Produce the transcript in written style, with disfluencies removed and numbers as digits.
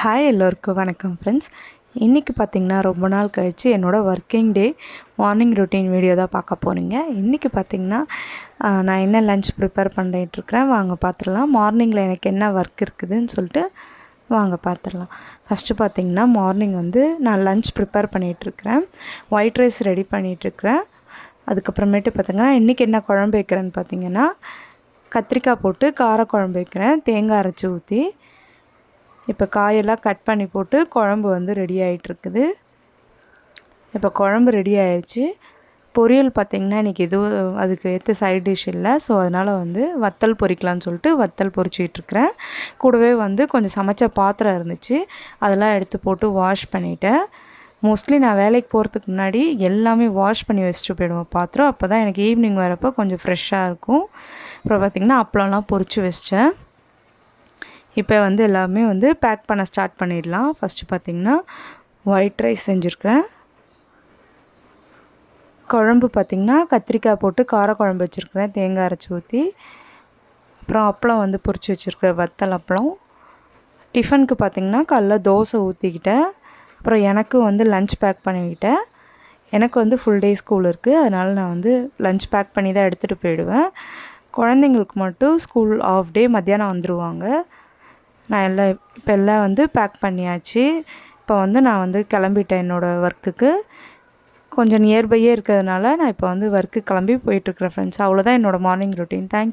Hi எல்லோருக்கும் வணக்கம் friends. இன்றைக்கி பார்த்திங்கன்னா ரொம்ப நாள் கழித்து என்னோடய working day morning routine video தான் பார்க்க போகிறீங்க. இன்றைக்கி பார்த்திங்கன்னா நான் என்ன லன்ச் ப்ரிப்பேர் பண்ணிகிட்ருக்கிறேன் வாங்க பார்த்துடலாம். மார்னிங்கில் எனக்கு என்ன ஒர்க் இருக்குதுன்னு சொல்லிட்டு வாங்க பார்த்துடலாம். ஃபஸ்ட்டு பார்த்திங்கன்னா மார்னிங் நான் லன்ச் ப்ரிப்பேர் பண்ணிகிட்ருக்கிறேன். ஒயிட் ரைஸ் ரெடி பண்ணிகிட்ருக்கிறேன். அதுக்கப்புறமேட்டு பார்த்திங்கன்னா இன்றைக்கி என்ன குழம்பு வைக்கிறேன்னு பார்த்திங்கன்னா கத்திரிக்காய் போட்டு காரக்குழம்பு வைக்கிறேன், தேங்காய் அரைச்சி ஊற்றி. இப்போ காயெல்லாம் கட் பண்ணி போட்டு குழம்பு ரெடி ஆகிட்டுருக்குது. இப்போ குழம்பு ரெடி ஆகிடுச்சு. பொரியல் பார்த்திங்கன்னா இன்றைக்கி எதுவும் அதுக்கு ஏற்ற சைட் டிஷ் இல்லை. ஸோ அதனால் வத்தல் பொரிக்கலான்னு சொல்லிட்டு வத்தல் பொரிச்சிட்ருக்கிறேன். கூடவே கொஞ்சம் சமைச்ச பாத்திரம் இருந்துச்சு, அதெல்லாம் எடுத்து போட்டு வாஷ் பண்ணிவிட்டேன். மோஸ்ட்லி நான் வேலைக்கு போகிறதுக்கு முன்னாடி எல்லாமே வாஷ் பண்ணி வச்சுட்டு போயிடுவேன் பாத்திரம். அப்போ தான் எனக்கு ஈவினிங் வரப்போ கொஞ்சம் ஃப்ரெஷ்ஷாக இருக்கும். அப்புறம் பார்த்திங்கன்னா அப்பளம்லாம் பொரித்து வச்சிட்டேன். இப்போ எல்லாமே பேக் பண்ண ஸ்டார்ட் பண்ணிடலாம். ஃபஸ்ட்டு பார்த்திங்கன்னா ஒயிட் ரைஸ் செஞ்சுருக்கிறேன். குழம்பு பார்த்திங்கன்னா கத்திரிக்காய் போட்டு காரக்குழம்பு வச்சுருக்கிறேன், தேங்காய் அரைச்சி ஊற்றி. அப்புறம் அப்பளம் பொரிச்சு வச்சுருக்கிறேன், வத்தல் அப்பளம். டிஃபனுக்கு பார்த்திங்கன்னா காலைல தோசை ஊற்றிக்கிட்டேன். அப்புறம் எனக்கு லன்ச் பேக் பண்ணிக்கிட்டேன். எனக்கு ஃபுல் டே ஸ்கூல் இருக்குது, அதனால் நான் லன்ச் பேக் பண்ணி தான் எடுத்துகிட்டு போயிடுவேன். குழந்தைங்களுக்கு மட்டும் ஸ்கூல் ஆஃப் டே மத்தியானம் வந்துடுவாங்க. நான் எல்லாம் பேக் பண்ணியாச்சு. இப்போ நான் கிளம்பிட்டேன் என்னோடய ஒர்க்குக்கு. கொஞ்சம் நியர்பையே இருக்கிறதுனால நான் இப்போ ஒர்க்கு கிளம்பி போயிட்டுருக்கிறேன் ஃப்ரெண்ட்ஸ். அவ்வளோதான் என்னோடய மார்னிங் ரொட்டீன். தேங்க்யூ.